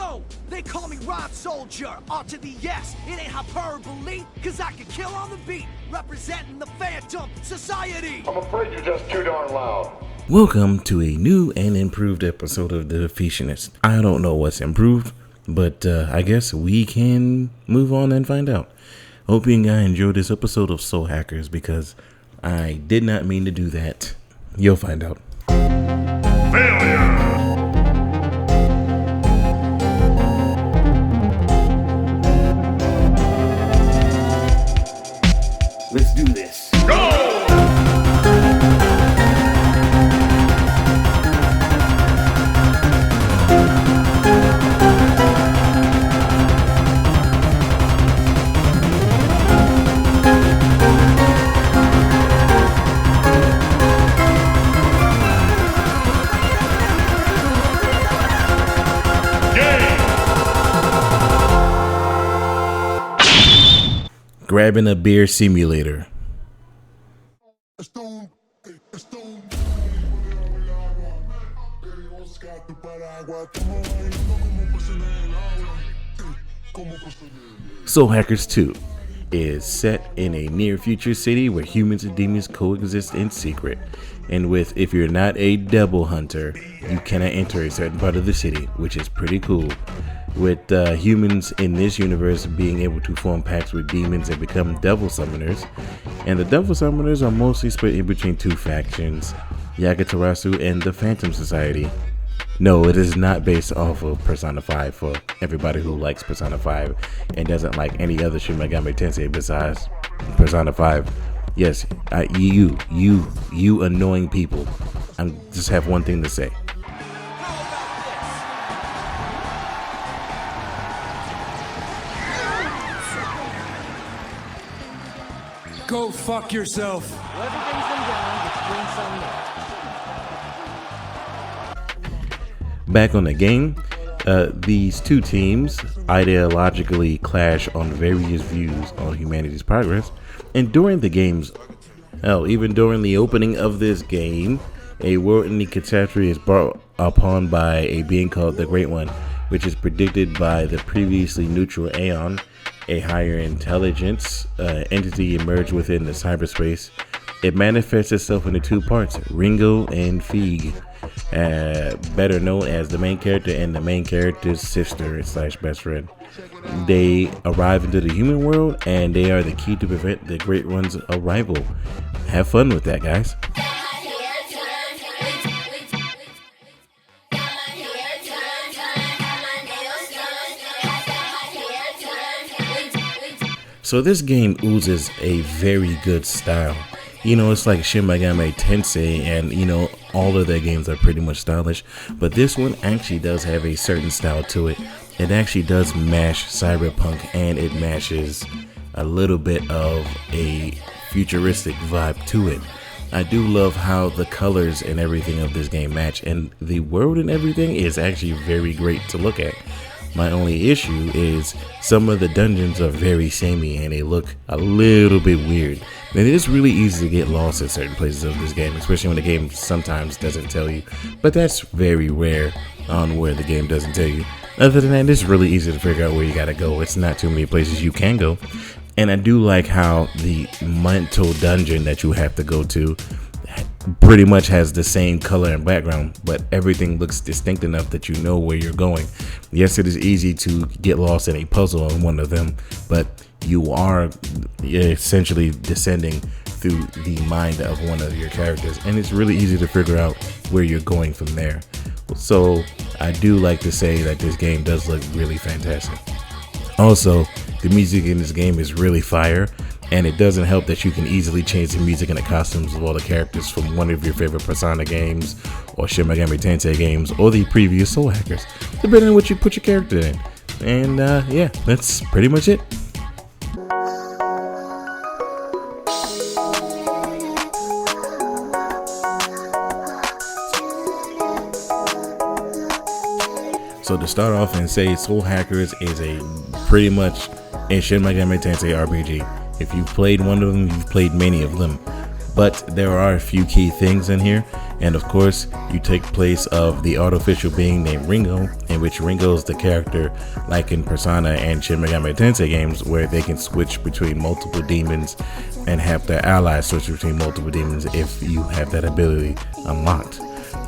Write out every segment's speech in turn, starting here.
Yo, they call me Rhyme Soldier, R to the S. It ain't hyperbole, cause I can kill on the beat, representing the Phantom Society. I'm afraid you're just too darn loud. Welcome to a new and improved episode of The Defeationist. I don't know what's improved, but I guess we can move on and find out. Hope you guys enjoyed this episode of Soul Hackers, because I did not mean to do that. You'll find out. Failure! Let's do this. Go! Grabbing a beer simulator. Soul Hackers 2 is set in a near future city where humans and demons coexist in secret. And with if you're not a devil hunter, you cannot enter a certain part of the city, which is pretty cool. With humans in this universe being able to form pacts with demons and become devil summoners. And the devil summoners are mostly split in between two factions, Yagatarasu and the Phantom Society. No, it is not based off of Persona 5 for everybody who likes Persona 5 and doesn't like any other Shin Megami Tensei besides Persona 5. Yes, you annoying people. I just have one thing to say. Go fuck yourself. Back on the game, these two teams ideologically clash on various views on humanity's progress. And during the game's, even during the opening of this game, a world-ending catastrophe is brought upon by a being called the Great One, which is predicted by the previously neutral Aeon. A higher intelligence entity emerged within the cyberspace. It manifests itself into two parts, Ringo and Feig, better known as the main character and the main character's sister / best friend. They arrive into the human world, and they are the key to prevent the Great One's arrival. Have fun with that, guys. So this game oozes a very good style. You know, it's like Shin Megami Tensei, and you know, all of their games are pretty much stylish, but this one actually does have a certain style to it. It actually does mash cyberpunk, and it mashes a little bit of a futuristic vibe to it. I do love how the colors and everything of this game match, and the world and everything is actually very great to look at. My only issue is some of the dungeons are very samey and they look a little bit weird. And it is really easy to get lost in certain places of this game, especially when the game sometimes doesn't tell you. But that's very rare on where the game doesn't tell you. Other than that, it's really easy to figure out where you gotta go. It's not too many places you can go. And I do like how the mental dungeon that you have to go to pretty much has the same color and background, but everything looks distinct enough that you know where you're going. Yes, it is easy to get lost in a puzzle in one of them, but you are essentially descending through the mind of one of your characters, and it's really easy to figure out where you're going from there. So I do like to say that this game does look really fantastic. Also, the music in this game is really fire. And it doesn't help that you can easily change the music and the costumes of all the characters from one of your favorite Persona games or Shin Megami Tensei games or the previous Soul Hackers, depending on what you put your character in. And yeah, that's pretty much it. So to start off and say, Soul Hackers is a pretty much a Shin Megami Tensei RPG. If you've played one of them, you've played many of them. But there are a few key things in here, And of course, you take place of the artificial being named Ringo, in which Ringo is the character like in Persona and Shin Megami Tensei games, where they can switch between multiple demons and have their allies switch between multiple demons if you have that ability unlocked.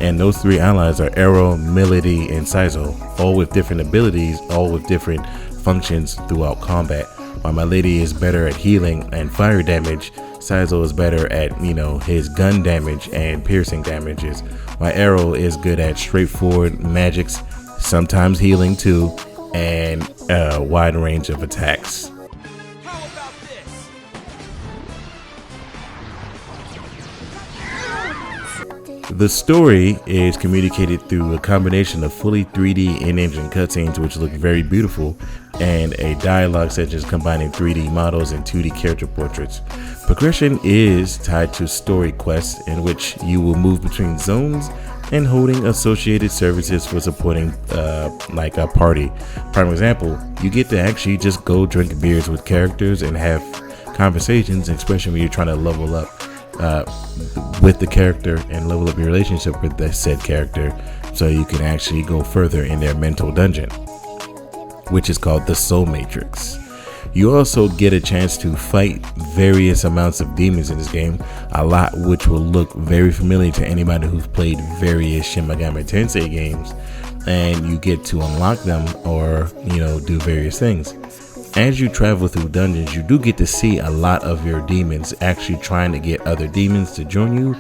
And those three allies are Arrow, Melody, and Saizo, all with different abilities, all with different functions throughout combat. While Melody is better at healing and fire damage, Saizo is better at, his gun damage and piercing damages, while Arrow is good at straightforward magics, sometimes healing too, and a wide range of attacks. How about this? The story is communicated through a combination of fully 3D in-engine cutscenes, which look very beautiful, and a dialogue sessions combining 3D models and 2D character portraits. Progression is tied to story quests, in which you will move between zones and holding associated services for supporting like a party. Prime example, you get to actually just go drink beers with characters and have conversations, especially when you're trying to level up with the character and level up your relationship with that said character, so you can actually go further in their mental dungeon, which is called the Soul Matrix. You also get a chance to fight various amounts of demons in this game, a lot which will look very familiar to anybody who's played various Shin Megami Tensei games, and you get to unlock them or do various things. As you travel through dungeons, you do get to see a lot of your demons actually trying to get other demons to join you,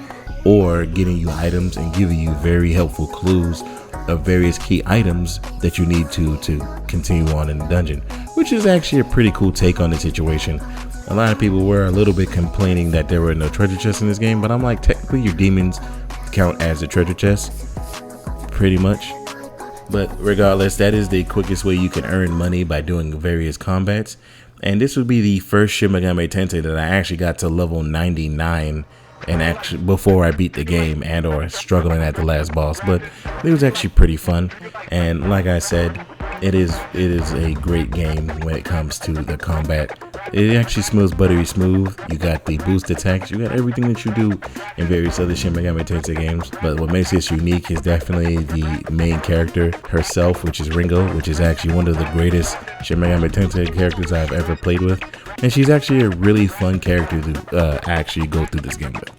or getting you items and giving you very helpful clues of various key items that you need to continue on in the dungeon, which is actually a pretty cool take on the situation. A lot of people were a little bit complaining that there were no treasure chests in this game, but I'm like, technically your demons count as a treasure chest, pretty much. But regardless, that is the quickest way you can earn money, by doing various combats. And this would be the first Shin Megami Tensei that I actually got to level 99, and actually before I beat the game and or struggling at the last boss. But it was actually pretty fun, and like I said, it is a great game when it comes to the combat. It actually smells buttery smooth. You got the boost attacks, you got everything that you do in various other Shin Megami Tensei games. But what makes this unique is definitely the main character herself, which is Ringo, which is actually one of the greatest Shin Megami Tensei characters I've ever played with. And she's actually a really fun character to actually go through this game with.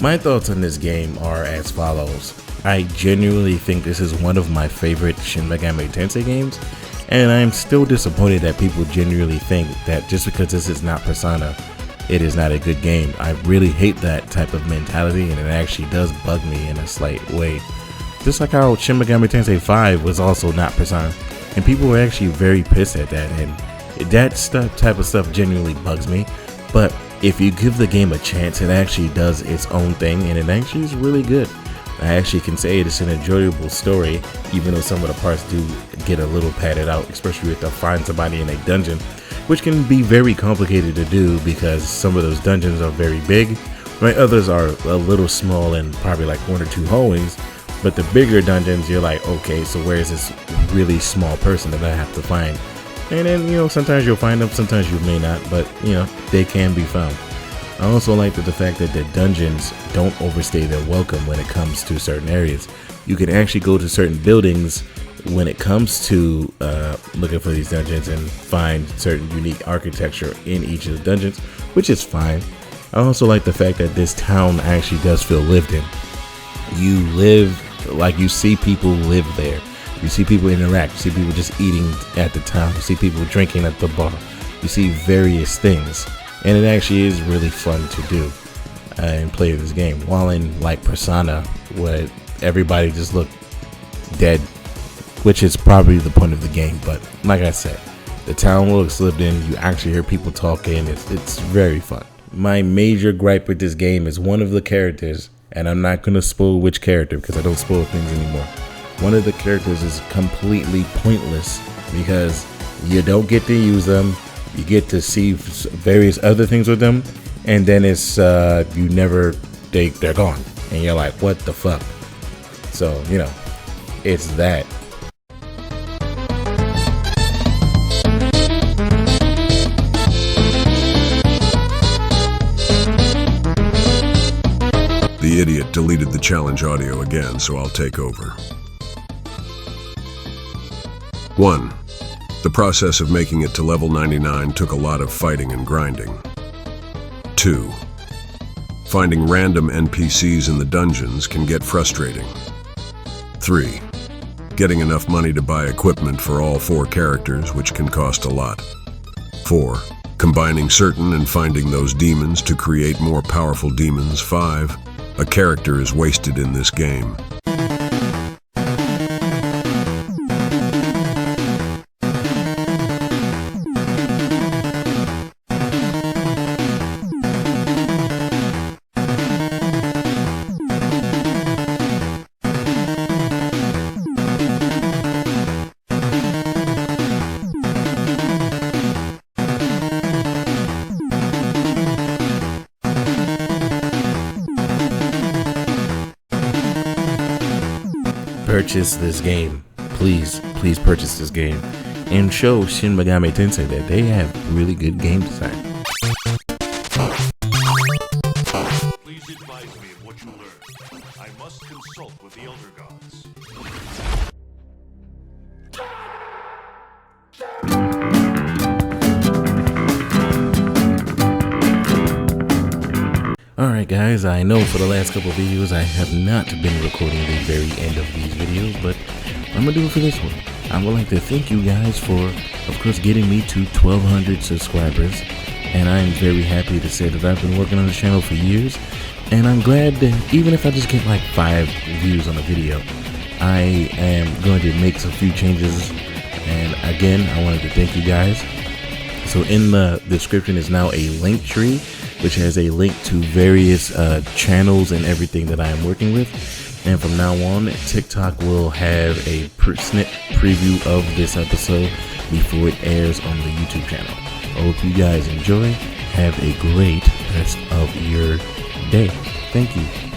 My thoughts on this game are as follows. I genuinely think this is one of my favorite Shin Megami Tensei games, and I'm still disappointed that people genuinely think that just because this is not Persona, it is not a good game. I really hate that type of mentality, and it actually does bug me in a slight way. Just like how Shin Megami Tensei 5 was also not Persona, and people were actually very pissed at that, and that type of stuff genuinely bugs me. But if you give the game a chance, it actually does its own thing, and it actually is really good. I actually can say it's an enjoyable story, even though some of the parts do get a little padded out, especially if you find somebody in a dungeon, which can be very complicated to do because some of those dungeons are very big, right? Others are a little small and probably like one or two hallways. But the bigger dungeons, you're like, okay, so where is this really small person that I have to find? And then, sometimes you'll find them, sometimes you may not, but, they can be found. I also like the fact that the dungeons don't overstay their welcome when it comes to certain areas. You can actually go to certain buildings when it comes to looking for these dungeons and find certain unique architecture in each of the dungeons, which is fine. I also like the fact that this town actually does feel lived in. You live, like you see people live there. You see people interact, you see people just eating at the town, you see people drinking at the bar, you see various things, and it actually is really fun to do and play this game. While in like Persona, where everybody just looked dead, which is probably the point of the game, but like I said, the town looks lived in, you actually hear people talking, it's very fun. My major gripe with this game is one of the characters, and I'm not going to spoil which character because I don't spoil things anymore. One of the characters is completely pointless because you don't get to use them. You get to see various other things with them, and then it's they're gone, and you're like, what the fuck? So it's that. deleted the challenge audio again, so I'll take over. 1. The process of making it to level 99 took a lot of fighting and grinding. 2. Finding random NPCs in the dungeons can get frustrating. 3. Getting enough money to buy equipment for all 4 characters, which can cost a lot. 4. Combining certain and finding those demons to create more powerful demons. 5. A character is wasted in this game. Purchase this game. Please purchase this game and show Shin Megami Tensei that they have really good game design. Please advise me of what you learned. I must consult with the Elder Gods. Alright guys, I know for the last couple of videos I have not been recording the very end of these videos, but I'm gonna do it for this one. I would like to thank you guys for, of course, getting me to 1,200 subscribers, and I'm very happy to say that I've been working on this channel for years, and I'm glad that even if I just get like 5 views on a video, I am going to make some few changes. And again, I wanted to thank you guys. So in the description is now a link tree, which has a link to various channels and everything that I am working with. And from now on, TikTok will have a snip preview of this episode before it airs on the YouTube channel. I hope you guys enjoy. Have a great rest of your day. Thank you.